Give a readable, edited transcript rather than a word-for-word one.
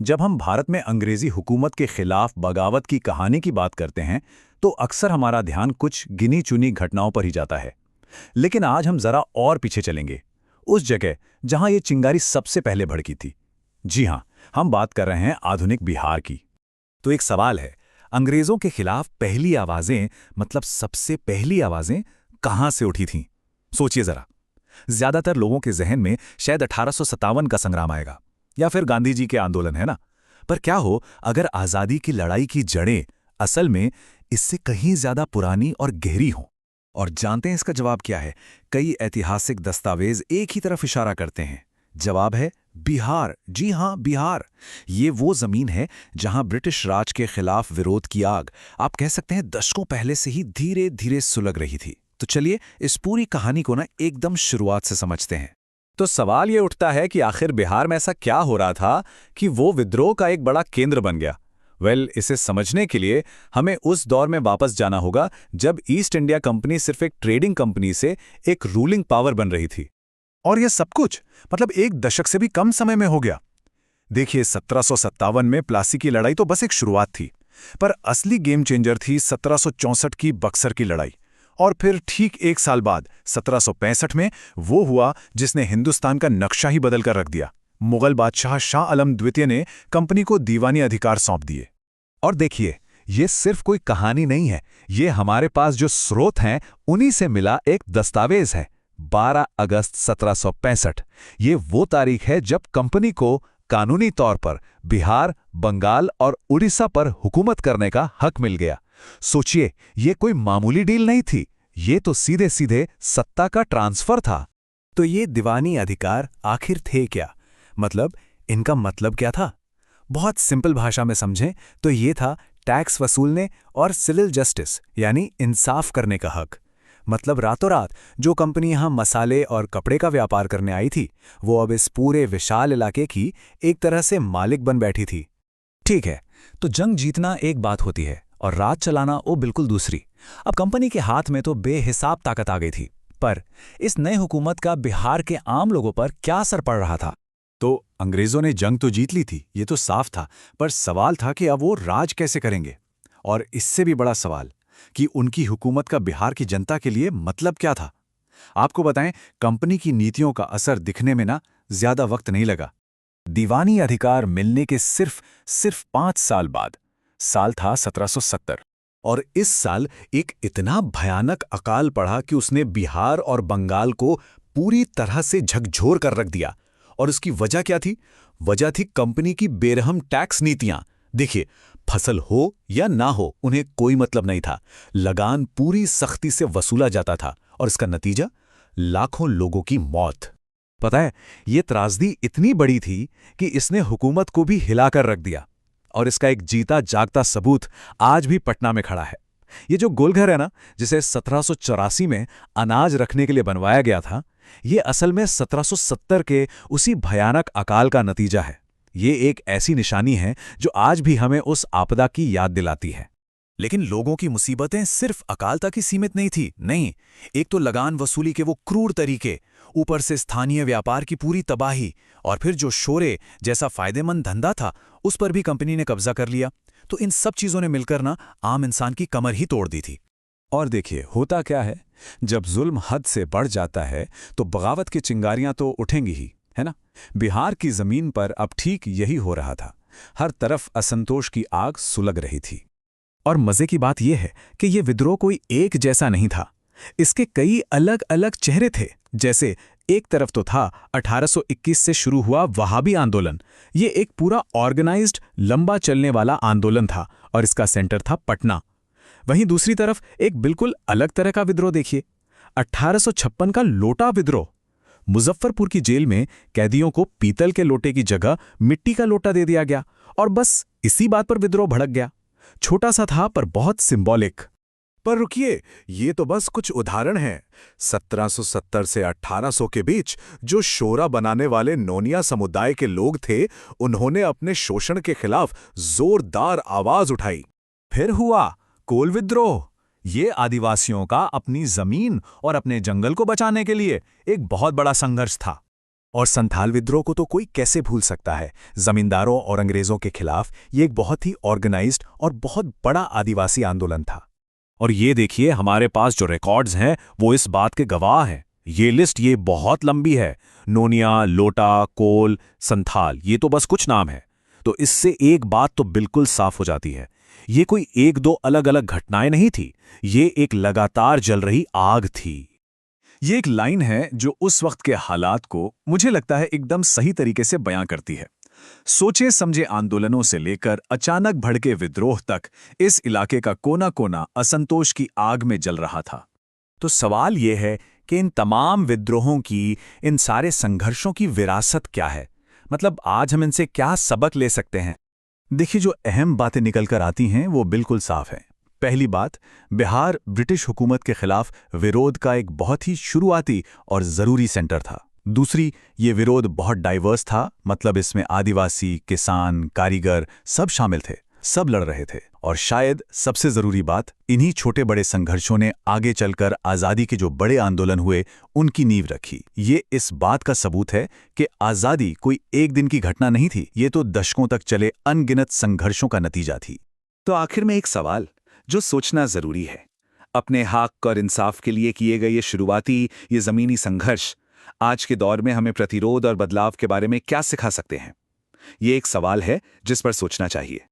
जब हम भारत में अंग्रेजी हुकूमत के खिलाफ बगावत की कहानी की बात करते हैं तो अक्सर हमारा ध्यान कुछ गिनी चुनी घटनाओं पर ही जाता है। लेकिन आज हम जरा और पीछे चलेंगे, उस जगह जहां ये चिंगारी सबसे पहले भड़की थी। जी हां, हम बात कर रहे हैं आधुनिक बिहार की। तो एक सवाल है, अंग्रेजों के खिलाफ पहली आवाजें, मतलब सबसे पहली आवाजें कहां से उठी थीं? सोचिए जरा। ज्यादातर लोगों के जहन में शायद 1857 का संग्राम आएगा, या फिर गांधी जी के आंदोलन, है ना? पर क्या हो अगर आजादी की लड़ाई की जड़ें असल में इससे कहीं ज्यादा पुरानी और गहरी हों? और जानते हैं इसका जवाब क्या है? कई ऐतिहासिक दस्तावेज एक ही तरफ इशारा करते हैं। जवाब है बिहार। जी हां, बिहार। ये वो जमीन है जहां ब्रिटिश राज के खिलाफ विरोध की आग, आप कह सकते हैं, दशकों पहले से ही धीरे धीरे सुलग रही थी। तो चलिए इस पूरी कहानी को ना एकदम शुरुआत से समझते हैं। तो सवाल ये उठता है कि आखिर बिहार में ऐसा क्या हो रहा था कि वो विद्रोह का एक बड़ा केंद्र बन गया। इसे समझने के लिए हमें उस दौर में वापस जाना होगा जब ईस्ट इंडिया कंपनी सिर्फ एक ट्रेडिंग कंपनी से एक रूलिंग पावर बन रही थी। और यह सब कुछ मतलब एक दशक से भी कम समय में हो गया। देखिए, 1757 में प्लासी की लड़ाई तो बस एक शुरुआत थी, पर असली गेम चेंजर थी 1764 की बक्सर की लड़ाई। और फिर ठीक एक साल बाद 1765 में वो हुआ जिसने हिंदुस्तान का नक्शा ही बदल कर रख दिया। मुगल बादशाह शाह आलम द्वितीय ने कंपनी को दीवानी अधिकार सौंप दिए। और देखिए, ये सिर्फ कोई कहानी नहीं है, ये हमारे पास जो स्रोत हैं उन्हीं से मिला एक दस्तावेज है। 12 अगस्त 1765 ये वो तारीख है जब कंपनी को कानूनी तौर पर बिहार, बंगाल और उड़ीसा पर हुकूमत करने का हक मिल गया। सोचिए, ये कोई मामूली डील नहीं थी, ये तो सीधे सीधे सत्ता का ट्रांसफर था। तो ये दीवानी अधिकार आखिर थे क्या? मतलब इनका मतलब क्या था? बहुत सिंपल भाषा में समझें तो ये था टैक्स वसूलने और सिविल जस्टिस यानी इंसाफ करने का हक। मतलब रातों रात जो कंपनी यहां मसाले और कपड़े का व्यापार करने आई थी, वो अब इस पूरे विशाल इलाके की एक तरह से मालिक बन बैठी थी। ठीक है, तो जंग जीतना एक बात होती है और राज चलाना वो बिल्कुल दूसरी। अब कंपनी के हाथ में तो बेहिसाब ताकत आ गई थी, पर इस नई हुकूमत का बिहार के आम लोगों पर क्या असर पड़ रहा था? तो अंग्रेजों ने जंग तो जीत ली थी, ये तो साफ था, पर सवाल था कि अब वो राज कैसे करेंगे। और इससे भी बड़ा सवाल कि उनकी हुकूमत का बिहार की जनता के लिए मतलब क्या था। आपको बताएं, कंपनी की नीतियों का असर दिखने में ना ज्यादा वक्त नहीं लगा। दीवानी अधिकार मिलने के सिर्फ 5 साल बाद, साल था 1770, और इस साल एक इतना भयानक अकाल पड़ा कि उसने बिहार और बंगाल को पूरी तरह से झकझोर कर रख दिया। और उसकी वजह क्या थी? वजह थी कंपनी की बेरहम टैक्स नीतियां। देखिए, फसल हो या ना हो उन्हें कोई मतलब नहीं था। लगान पूरी सख्ती से वसूला जाता था और इसका नतीजा लाखों लोगों की मौत। पता है, ये त्रासदी इतनी बड़ी थी कि इसने हुकूमत को भी हिलाकर रख दिया। और इसका एक जीता जागता सबूत आज भी पटना में खड़ा है। ये जो गोलघर है ना, जिसे 1784 में अनाज रखने के लिए बनवाया गया था, ये असल में 1770 के उसी भयानक अकाल का नतीजा है। ये एक ऐसी निशानी है जो आज भी हमें उस आपदा की याद दिलाती है। लेकिन लोगों की मुसीबतें सिर्फ अकाल तक ही सीमित नहीं थी। नहीं, एक तो लगान वसूली के वो क्रूर तरीके, ऊपर से स्थानीय व्यापार की पूरी तबाही, और फिर जो शोरे जैसा फायदेमंद धंधा था उस पर भी कंपनी ने कब्जा कर लिया। तो इन सब चीजों ने मिलकर ना आम इंसान की कमर ही तोड़ दी थी। और देखिए, होता क्या है, जब जुल्म हद से बढ़ जाता है तो बगावत की चिंगारियां तो उठेंगी ही, है ना? बिहार की जमीन पर अब ठीक यही हो रहा था। हर तरफ असंतोष की आग सुलग रही थी। और मजे की बात यह है कि यह विद्रोह कोई एक जैसा नहीं था। इसके कई अलग अलग चेहरे थे। जैसे एक तरफ तो था 1821 से शुरू हुआ वहाबी आंदोलन। ये एक पूरा ऑर्गेनाइज्ड, लंबा चलने वाला आंदोलन था और इसका सेंटर था पटना। वहीं दूसरी तरफ एक बिल्कुल अलग तरह का विद्रोह देखिए, 1856 का लोटा विद्रोह। मुजफ्फरपुर की जेल में कैदियों को पीतल के लोटे की जगह मिट्टी का लोटा दे दिया गया और बस इसी बात पर विद्रोह भड़क गया। छोटा सा था पर बहुत सिंबॉलिक। पर रुकिए, ये तो बस कुछ उदाहरण हैं। 1770 से 1800 के बीच जो शोरा बनाने वाले नोनिया समुदाय के लोग थे, उन्होंने अपने शोषण के खिलाफ जोरदार आवाज उठाई। फिर हुआ कोल विद्रोह। ये आदिवासियों का अपनी जमीन और अपने जंगल को बचाने के लिए एक बहुत बड़ा संघर्ष था। और संथाल विद्रोह को तो कोई कैसे भूल सकता है। जमींदारों और अंग्रेजों के खिलाफ ये एक बहुत ही ऑर्गेनाइज्ड और बहुत बड़ा आदिवासी आंदोलन था। और ये देखिए, हमारे पास जो रिकॉर्ड्स हैं वो इस बात के गवाह हैं। ये लिस्ट ये बहुत लंबी है। नोनिया, लोटा, कोल, संथाल, ये तो बस कुछ नाम है। तो इससे एक बात तो बिल्कुल साफ हो जाती है, ये कोई एक दो अलग अलग घटनाएं नहीं थी, ये एक लगातार जल रही आग थी। ये एक लाइन है जो उस वक्त के हालात को मुझे लगता है एकदम सही तरीके से बयां करती है। सोचे समझे आंदोलनों से लेकर अचानक भड़के विद्रोह तक इस इलाके का कोना कोना असंतोष की आग में जल रहा था। तो सवाल ये है कि इन तमाम विद्रोहों की, इन सारे संघर्षों की विरासत क्या है? मतलब आज हम इनसे क्या सबक ले सकते हैं? देखिए, जो अहम बातें निकलकर आती हैं वो बिल्कुल साफ हैं। पहली बात, बिहार ब्रिटिश हुकूमत के खिलाफ विरोध का एक बहुत ही शुरुआती और ज़रूरी सेंटर था। दूसरी, ये विरोध बहुत डाइवर्स था, मतलब इसमें आदिवासी, किसान, कारीगर सब शामिल थे, सब लड़ रहे थे। और शायद सबसे ज़रूरी बात, इन्हीं छोटे बड़े संघर्षों ने आगे चलकर आज़ादी के जो बड़े आंदोलन हुए उनकी नींव रखी। ये इस बात का सबूत है कि आज़ादी कोई एक दिन की घटना नहीं थी, ये तो दशकों तक चले अनगिनत संघर्षों का नतीजा थी। तो आखिर में एक सवाल जो सोचना जरूरी है, अपने हक और इंसाफ के लिए किए गए ये शुरुआती, ये जमीनी संघर्ष आज के दौर में हमें प्रतिरोध और बदलाव के बारे में क्या सिखा सकते हैं? ये एक सवाल है जिस पर सोचना चाहिए।